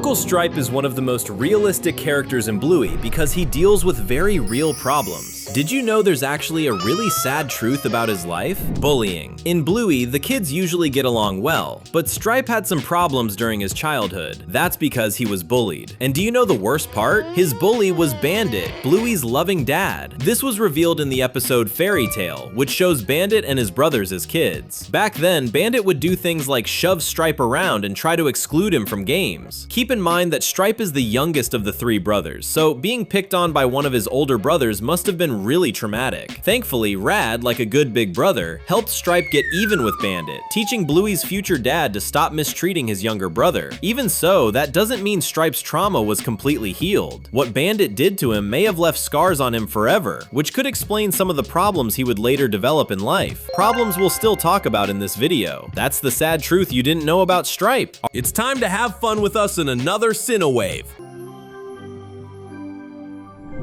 Uncle Stripe is one of the most realistic characters in Bluey because he deals with very real problems. Did you know there's actually a really sad truth about his life? Bullying. In Bluey, the kids usually get along well, but Stripe had some problems during his childhood. That's because he was bullied. And do you know the worst part? His bully was Bandit, Bluey's loving dad. This was revealed in the episode Fairy Tale, which shows Bandit and his brothers as kids. Back then, Bandit would do things like shove Stripe around and try to exclude him from games. Keep in mind that Stripe is the youngest of the three brothers, so being picked on by one of his older brothers must have been really traumatic. Thankfully, Rad, like a good big brother, helped Stripe get even with Bandit, teaching Bluey's future dad to stop mistreating his younger brother. Even so, that doesn't mean Stripe's trauma was completely healed. What Bandit did to him may have left scars on him forever, which could explain some of the problems he would later develop in life. Problems we'll still talk about in this video. That's the sad truth you didn't know about Stripe. It's time to have fun with us in another Cinewave.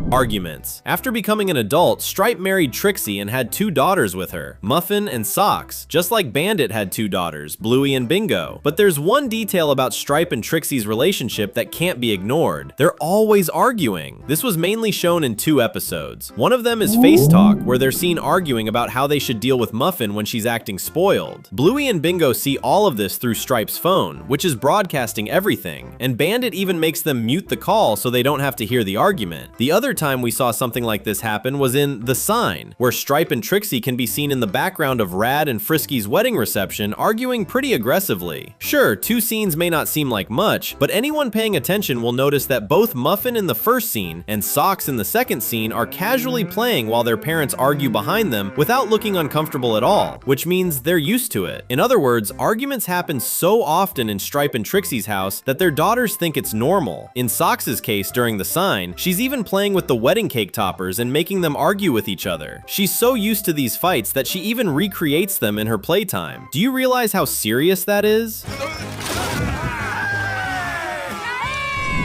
Arguments. After becoming an adult, Stripe married Trixie and had 2 daughters with her, Muffin and Socks, just like Bandit had 2 daughters, Bluey and Bingo. But there's one detail about Stripe and Trixie's relationship that can't be ignored. They're always arguing. This was mainly shown in 2 episodes. One of them is Face Talk, where they're seen arguing about how they should deal with Muffin when she's acting spoiled. Bluey and Bingo see all of this through Stripe's phone, which is broadcasting everything, and Bandit even makes them mute the call so they don't have to hear the argument. The other time we saw something like this happen was in The Sign, where Stripe and Trixie can be seen in the background of Rad and Frisky's wedding reception arguing pretty aggressively. Sure, 2 scenes may not seem like much, but anyone paying attention will notice that both Muffin in the first scene and Socks in the second scene are casually playing while their parents argue behind them without looking uncomfortable at all, which means they're used to it. In other words, arguments happen so often in Stripe and Trixie's house that their daughters think it's normal. In Socks' case during The Sign, she's even playing with the wedding cake toppers and making them argue with each other. She's so used to these fights that she even recreates them in her playtime. Do you realize how serious that is?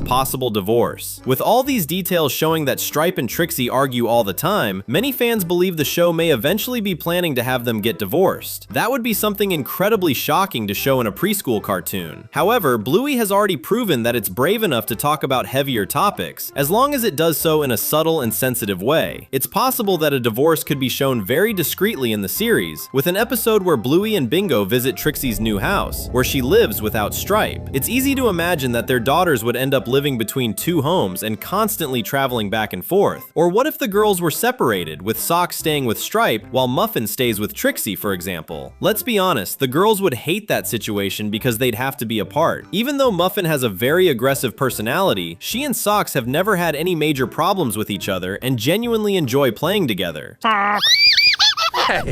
Possible divorce. With all these details showing that Stripe and Trixie argue all the time, many fans believe the show may eventually be planning to have them get divorced. That would be something incredibly shocking to show in a preschool cartoon. However, Bluey has already proven that it's brave enough to talk about heavier topics, as long as it does so in a subtle and sensitive way. It's possible that a divorce could be shown very discreetly in the series, with an episode where Bluey and Bingo visit Trixie's new house, where she lives without Stripe. It's easy to imagine that their daughters would end up living between 2 homes and constantly traveling back and forth. Or what if the girls were separated, with Socks staying with Stripe while Muffin stays with Trixie, for example? Let's be honest, the girls would hate that situation because they'd have to be apart. Even though Muffin has a very aggressive personality, she and Socks have never had any major problems with each other and genuinely enjoy playing together.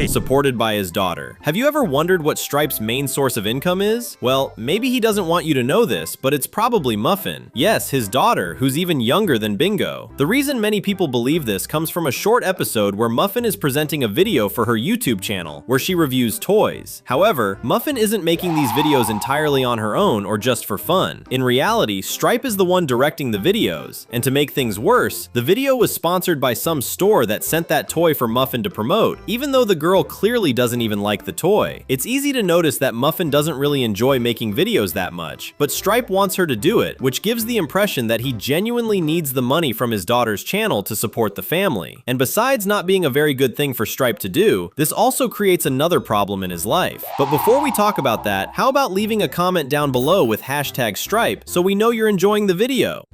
Supported by his daughter. Have you ever wondered what Stripe's main source of income is? Well, maybe he doesn't want you to know this, but it's probably Muffin. Yes, his daughter, who's even younger than Bingo. The reason many people believe this comes from a short episode where Muffin is presenting a video for her YouTube channel, where she reviews toys. However, Muffin isn't making these videos entirely on her own or just for fun. In reality, Stripe is the one directing the videos, and to make things worse, the video was sponsored by some store that sent that toy for Muffin to promote, even though the girl clearly doesn't even like the toy. It's easy to notice that Muffin doesn't really enjoy making videos that much, but Stripe wants her to do it, which gives the impression that he genuinely needs the money from his daughter's channel to support the family. And besides not being a very good thing for Stripe to do, this also creates another problem in his life. But before we talk about that, how about leaving a comment down below with #Stripe so we know you're enjoying the video?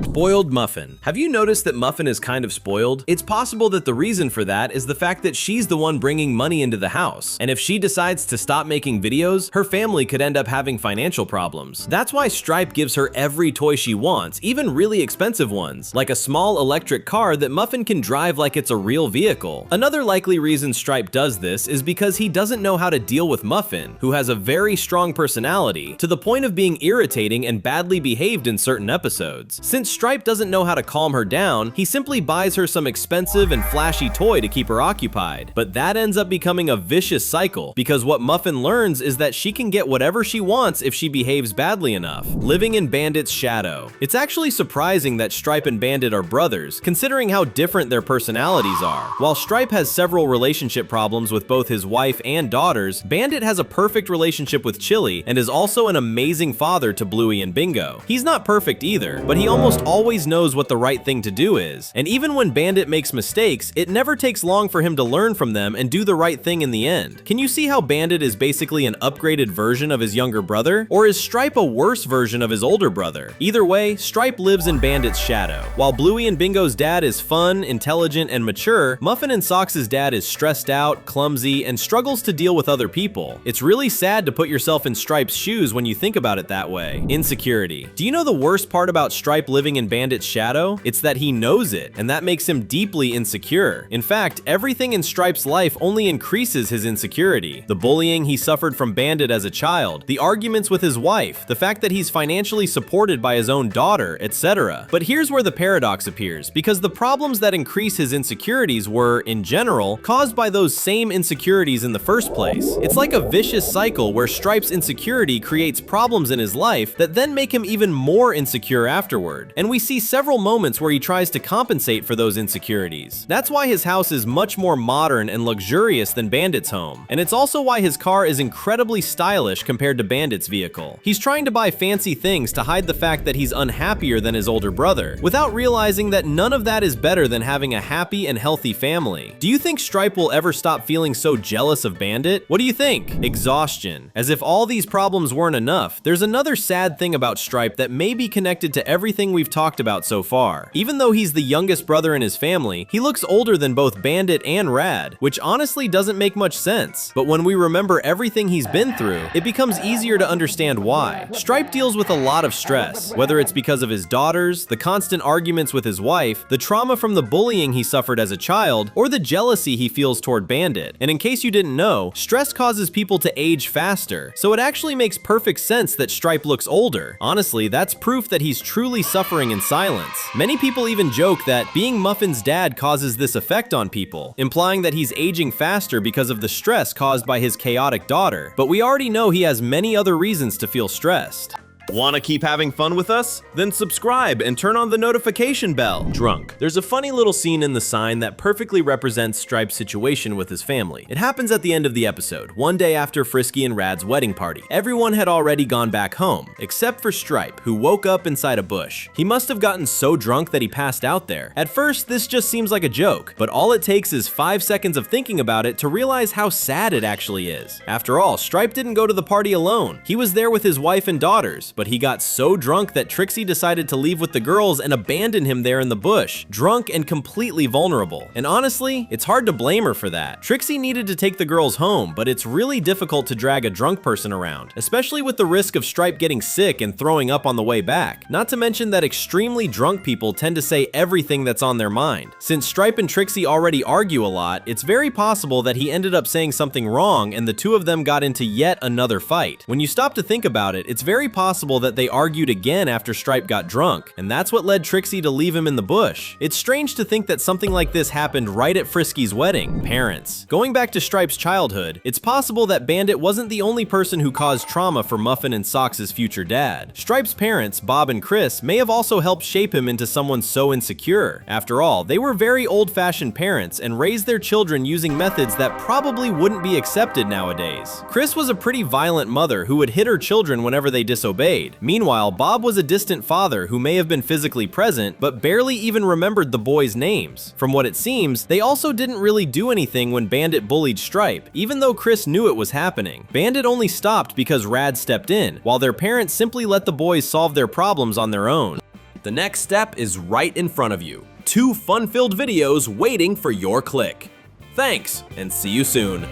Spoiled Muffin. Have you noticed that Muffin is kind of spoiled? It's possible that the reason for that is the fact that she's the one bringing money into the house, and if she decides to stop making videos, her family could end up having financial problems. That's why Stripe gives her every toy she wants, even really expensive ones, like a small electric car that Muffin can drive like it's a real vehicle. Another likely reason Stripe does this is because he doesn't know how to deal with Muffin, who has a very strong personality, to the point of being irritating and badly behaved in certain episodes. Since Stripe doesn't know how to calm her down, he simply buys her some expensive and flashy toy to keep her occupied. But that ends up becoming a vicious cycle, because what Muffin learns is that she can get whatever she wants if she behaves badly enough. Living in Bandit's shadow. It's actually surprising that Stripe and Bandit are brothers, considering how different their personalities are. While Stripe has several relationship problems with both his wife and daughters, Bandit has a perfect relationship with Chili and is also an amazing father to Bluey and Bingo. He's not perfect either, but he almost always knows what the right thing to do is. And even when Bandit makes mistakes, it never takes long for him to learn from them and do the right thing in the end. Can you see how Bandit is basically an upgraded version of his younger brother? Or is Stripe a worse version of his older brother? Either way, Stripe lives in Bandit's shadow. While Bluey and Bingo's dad is fun, intelligent, and mature, Muffin and Socks' dad is stressed out, clumsy, and struggles to deal with other people. It's really sad to put yourself in Stripe's shoes when you think about it that way. Insecurity. Do you know the worst part about Stripe living in Bandit's shadow? It's that he knows it, and that makes him deeply insecure. In fact, everything in Stripe's life only increases his insecurity. The bullying he suffered from Bandit as a child, the arguments with his wife, the fact that he's financially supported by his own daughter, etc. But here's where the paradox appears, because the problems that increase his insecurities were, in general, caused by those same insecurities in the first place. It's like a vicious cycle where Stripe's insecurity creates problems in his life that then make him even more insecure afterward. And we see several moments where he tries to compensate for those insecurities. That's why his house is much more modern and luxurious than Bandit's home. And it's also why his car is incredibly stylish compared to Bandit's vehicle. He's trying to buy fancy things to hide the fact that he's unhappier than his older brother, without realizing that none of that is better than having a happy and healthy family. Do you think Stripe will ever stop feeling so jealous of Bandit? What do you think? Exhaustion. As if all these problems weren't enough, there's another sad thing about Stripe that may be connected to everything we've talked about so far. Even though he's the youngest brother in his family, he looks older than both Bandit and Rad, which honestly doesn't make much sense. But when we remember everything he's been through, it becomes easier to understand why. Stripe deals with a lot of stress, whether it's because of his daughters, the constant arguments with his wife, the trauma from the bullying he suffered as a child, or the jealousy he feels toward Bandit. And in case you didn't know, stress causes people to age faster, so it actually makes perfect sense that Stripe looks older. Honestly, that's proof that he's truly suffering in silence. Many people even joke that being Muffin's dad causes this effect on people, implying that he's aging faster because of the stress caused by his chaotic daughter. But we already know he has many other reasons to feel stressed. Want to keep having fun with us? Then subscribe and turn on the notification bell. Drunk. There's a funny little scene in the sign that perfectly represents Stripe's situation with his family. It happens at the end of the episode, one day after Frisky and Rad's wedding party. Everyone had already gone back home, except for Stripe, who woke up inside a bush. He must have gotten so drunk that he passed out there. At first, this just seems like a joke, but all it takes is 5 seconds of thinking about it to realize how sad it actually is. After all, Stripe didn't go to the party alone. He was there with his wife and daughters, but he got so drunk that Trixie decided to leave with the girls and abandon him there in the bush, drunk and completely vulnerable. And honestly, it's hard to blame her for that. Trixie needed to take the girls home, but it's really difficult to drag a drunk person around, especially with the risk of Stripe getting sick and throwing up on the way back. Not to mention that extremely drunk people tend to say everything that's on their mind. Since Stripe and Trixie already argue a lot, it's very possible that he ended up saying something wrong and the two of them got into yet another fight. When you stop to think about it, it's very possible that they argued again after Stripe got drunk, and that's what led Trixie to leave him in the bush. It's strange to think that something like this happened right at Frisky's wedding. Parents. Going back to Stripe's childhood, it's possible that Bandit wasn't the only person who caused trauma for Muffin and Socks' future dad. Stripe's parents, Bob and Chris, may have also helped shape him into someone so insecure. After all, they were very old-fashioned parents and raised their children using methods that probably wouldn't be accepted nowadays. Chris was a pretty violent mother who would hit her children whenever they disobeyed. Meanwhile, Bob was a distant father who may have been physically present, but barely even remembered the boys' names. From what it seems, they also didn't really do anything when Bandit bullied Stripe, even though Chris knew it was happening. Bandit only stopped because Rad stepped in, while their parents simply let the boys solve their problems on their own. The next step is right in front of you. 2 fun-filled videos waiting for your click. Thanks, and see you soon.